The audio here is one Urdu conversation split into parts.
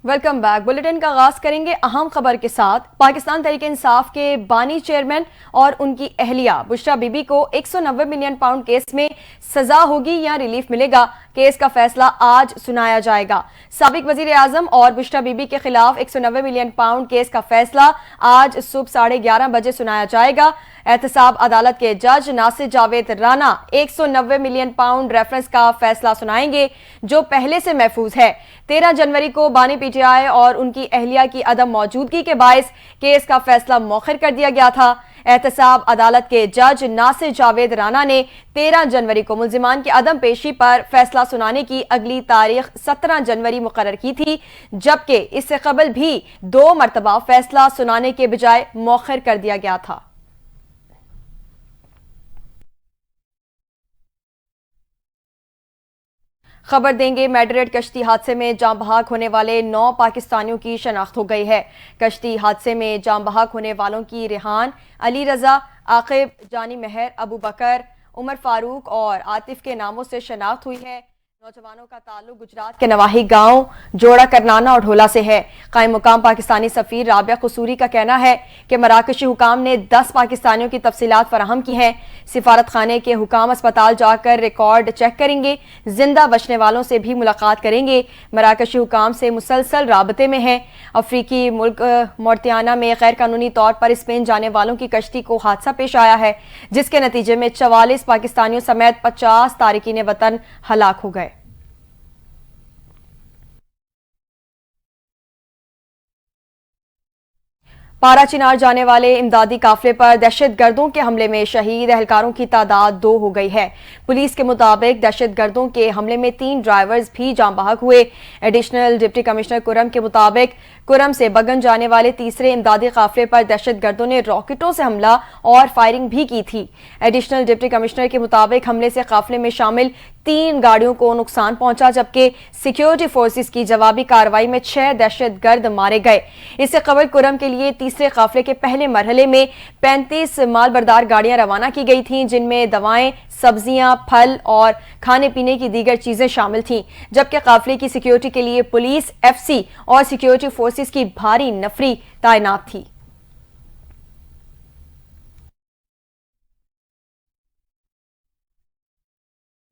Welcome back. بلیٹن کا آغاز کریں گے اہم خبر کے ساتھ۔ پاکستان تحریک انصاف کے بانی چیئرمین اور ان کی اہلیہ بشرا بی بی کو 190 ملین پاؤنڈ کیس میں سزا ہوگی یا ریلیف ملے گا؟ کیس کا فیصلہ آج سنایا جائے گا۔ سابق وزیر اعظم اور بشرا بی بی کے خلاف 190 ملین پاؤنڈ کیس کا فیصلہ آج صبح 11:30 بجے سنایا جائے گا۔ احتساب عدالت کے جج Nasir Javed Rana 190 million pound reference کا فیصلہ سنائیں گے جو پہلے سے محفوظ ہے۔ 13 جنوری کو بانی پی ٹی آئی اور ان کی اہلیہ کی عدم موجودگی کے باعث کیس کا فیصلہ مؤخر کر دیا گیا تھا۔ احتساب عدالت کے جج ناصر جاوید رانا نے 13 جنوری کو ملزمان کی عدم پیشی پر فیصلہ سنانے کی اگلی تاریخ 17 جنوری مقرر کی تھی، جبکہ اس سے قبل بھی 2 مرتبہ فیصلہ سنانے کے بجائے مؤخر کر دیا گیا تھا۔ خبر دیں گے میڈریڈ کشتی حادثے میں جاں بحق ہونے والے 9 پاکستانیوں کی شناخت ہو گئی ہے۔ کشتی حادثے میں جاں بحق ہونے والوں کی ریحان، علی رضا، عاقب، جانی مہر، ابو بکر، عمر فاروق اور عاطف کے ناموں سے شناخت ہوئی ہے۔ نوجوانوں کا تعلق گجرات کے نواحی گاؤں جوڑا کرنانا اور ڈھولا سے ہے۔ قائم مقام پاکستانی سفیر رابعہ قصوری کا کہنا ہے کہ مراکشی حکام نے 10 پاکستانیوں کی تفصیلات فراہم کی ہیں۔ سفارت خانے کے حکام اسپتال جا کر ریکارڈ چیک کریں گے، زندہ بچنے والوں سے بھی ملاقات کریں گے۔ مراکشی حکام سے مسلسل رابطے میں ہیں۔ افریقی ملک موریطانیہ میں غیر قانونی طور پر اسپین جانے والوں کی کشتی کو حادثہ پیش آیا ہے، جس کے نتیجے میں 44 پاکستانیوں سمیت 50 تارکین وطن ہلاک ہو گئے۔ پارا چنار جانے والے امدادی قافلے پر دہشت گردوں کے حملے میں شہید اہلکاروں کی تعداد 2 ہو گئی ہے۔ پولیس کے مطابق دہشت گردوں کے حملے میں 3 ڈرائیورز بھی جاں بحق ہوئے۔ ایڈیشنل ڈپٹی کمشنر کرم کے مطابق کرم سے بگن جانے والے تیسرے امدادی قافلے پر دہشت گردوں نے راکٹوں سے حملہ اور فائرنگ بھی کی تھی۔ ایڈیشنل ڈپٹی کمشنر کے مطابق حملے سے قافلے میں شامل 3 گاڑیوں کو نقصان پہنچا، جبکہ سیکیورٹی فورسز کی جوابی کارروائی میں 6 دہشت گرد مارے گئے۔ اس سے قبل کرم کے لیے تیسرے قافلے کے پہلے مرحلے میں 35 مال بردار گاڑیاں روانہ کی گئی تھیں، جن میں دوائیں، سبزیاں، پھل اور کھانے پینے کی دیگر چیزیں شامل تھیں، جبکہ قافلے کی سیکیورٹی کے لیے پولیس، ایف سی اور سیکیورٹی فورسز کی بھاری نفری تعینات تھی۔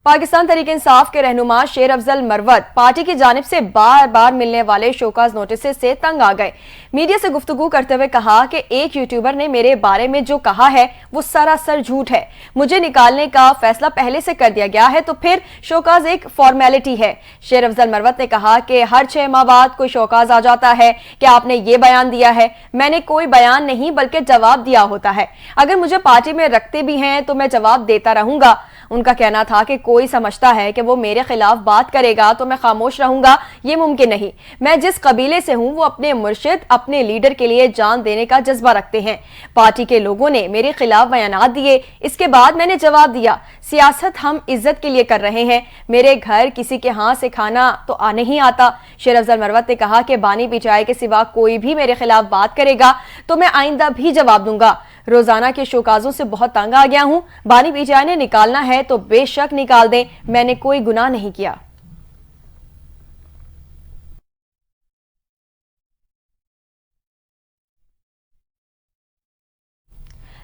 پاکستان تحریک انصاف کے رہنما شیر افضل مروت پارٹی کی جانب سے بار بار ملنے والے شوکاز نوٹسز سے تنگ آ گئے۔ میڈیا سے گفتگو کرتے ہوئے کہا کہ ایک یوٹیوبر نے میرے بارے میں جو کہا ہے وہ سراسر جھوٹ ہے۔ مجھے نکالنے کا فیصلہ پہلے سے کر دیا گیا ہے، تو پھر شوکاز ایک فارمیلٹی ہے۔ شیر افضل مروت نے کہا کہ ہر 6 ماہ بعد کوئی شوکاز آ جاتا ہے کہ آپ نے یہ بیان دیا ہے۔ میں نے کوئی بیان نہیں بلکہ جواب دیا ہوتا ہے۔ اگر مجھے پارٹی میں رکھتے بھی ہیں تو میں جواب دیتا رہوں گا۔ ان کا کہنا تھا کہ کوئی سمجھتا ہے کہ وہ میرے خلاف بات کرے گا تو میں خاموش رہوں گا، یہ ممکن نہیں۔ میں جس قبیلے سے ہوں وہ اپنے مرشد، اپنے لیڈر کے لیے جان دینے کا جذبہ رکھتے ہیں۔ پارٹی کے لوگوں نے میرے خلاف بیانات دیے، اس کے بعد میں نے جواب دیا۔ سیاست ہم عزت کے لیے کر رہے ہیں، میرے گھر کسی کے ہاں سے کھانا تو نہیں آتا۔ شیر افضل مروت نے کہا کہ بانی پی ٹی آئی کے سوا کوئی بھی میرے خلاف بات کرے گا تو میں آئندہ بھی جواب دوں گا۔ روزانہ کے شوکازوں سے بہت تنگ آ گیا ہوں۔ بانی پی ٹی آئی نے نکالنا ہے تو بے شک نکال دیں، میں نے کوئی گناہ نہیں کیا۔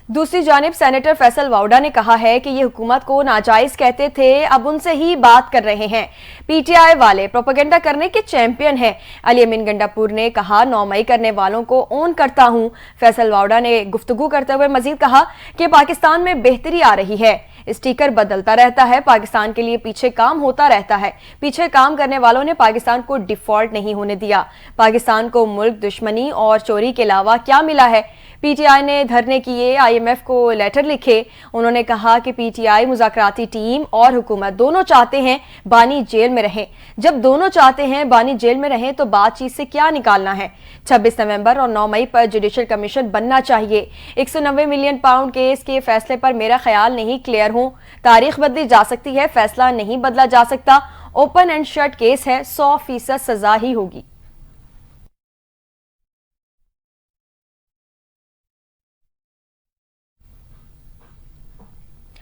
دوسری جانب سینیٹر فیصل واؤڈا نے کہا ہے کہ یہ حکومت کو ناجائز کہتے تھے، اب ان سے ہی بات کر رہے ہیں۔ پی ٹی آئی والے پروپیگنڈا کرنے کے چیمپئن ہیں۔ علی امین گنڈاپور نے کہا 9 مئی کرنے والوں کو اون کرتا ہوں۔ فیصل واؤڈا نے گفتگو کرتے ہوئے مزید کہا کہ پاکستان میں بہتری آ رہی ہے، اسٹیکر بدلتا رہتا ہے، پاکستان کے لیے پیچھے کام ہوتا رہتا ہے۔ پیچھے کام کرنے والوں نے پاکستان کو ڈیفالٹ نہیں ہونے دیا۔ پاکستان کو ملک دشمنی اور چوری کے علاوہ کیا ملا ہے؟ پی ٹی آئی نے دھرنے کیے، آئی ایم ایف کو لیٹر لکھے۔ انہوں نے کہا کہ پی ٹی آئی مذاکراتی ٹیم اور حکومت دونوں چاہتے ہیں بانی جیل میں رہیں۔ جب دونوں چاہتے ہیں بانی جیل میں رہیں تو بات چیت سے کیا نکالنا ہے؟ 26 نومبر اور 9 مئی پر جوڈیشل کمیشن بننا چاہیے۔ 190 ملین پاؤنڈ کیس کے فیصلے پر میرا خیال نہیں کلیئر ہوں۔ تاریخ بدلی جا سکتی ہے، فیصلہ نہیں بدلا جا سکتا۔ اوپن اینڈ شٹ کیس ہے، 100% سزا ہی ہوگی۔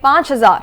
5,000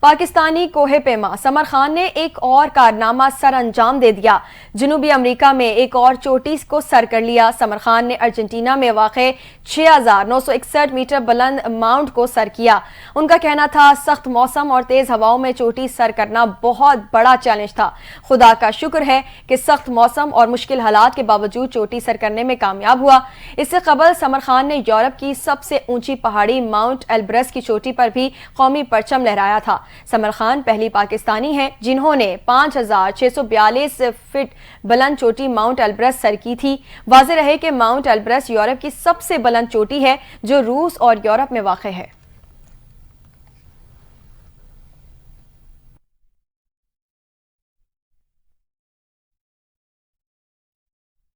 پاکستانی کوہ پیما سمر خان نے ایک اور کارنامہ سر انجام دے دیا۔ جنوبی امریکہ میں ایک اور چوٹی کو سر کر لیا۔ سمر خان نے ارجنٹینا میں واقع 6961 میٹر بلند ماؤنٹ کو سر کیا۔ ان کا کہنا تھا سخت موسم اور تیز ہواؤں میں چوٹی سر کرنا بہت بڑا چیلنج تھا۔ خدا کا شکر ہے کہ سخت موسم اور مشکل حالات کے باوجود چوٹی سر کرنے میں کامیاب ہوا۔ اس سے قبل سمر خان نے یورپ کی سب سے اونچی پہاڑی ماؤنٹ ایلبرس کی چوٹی پر بھی قومی پرچم لہرایا تھا۔ سمر خان پہلی پاکستانی ہیں جنہوں نے 5642 فٹ بلند چوٹی ماؤنٹ ایلبرس سر کی تھی۔ واضح رہے کہ ماؤنٹ ایلبرس یورپ کی سب سے بلند چوٹی ہے جو روس اور یورپ میں واقع ہے۔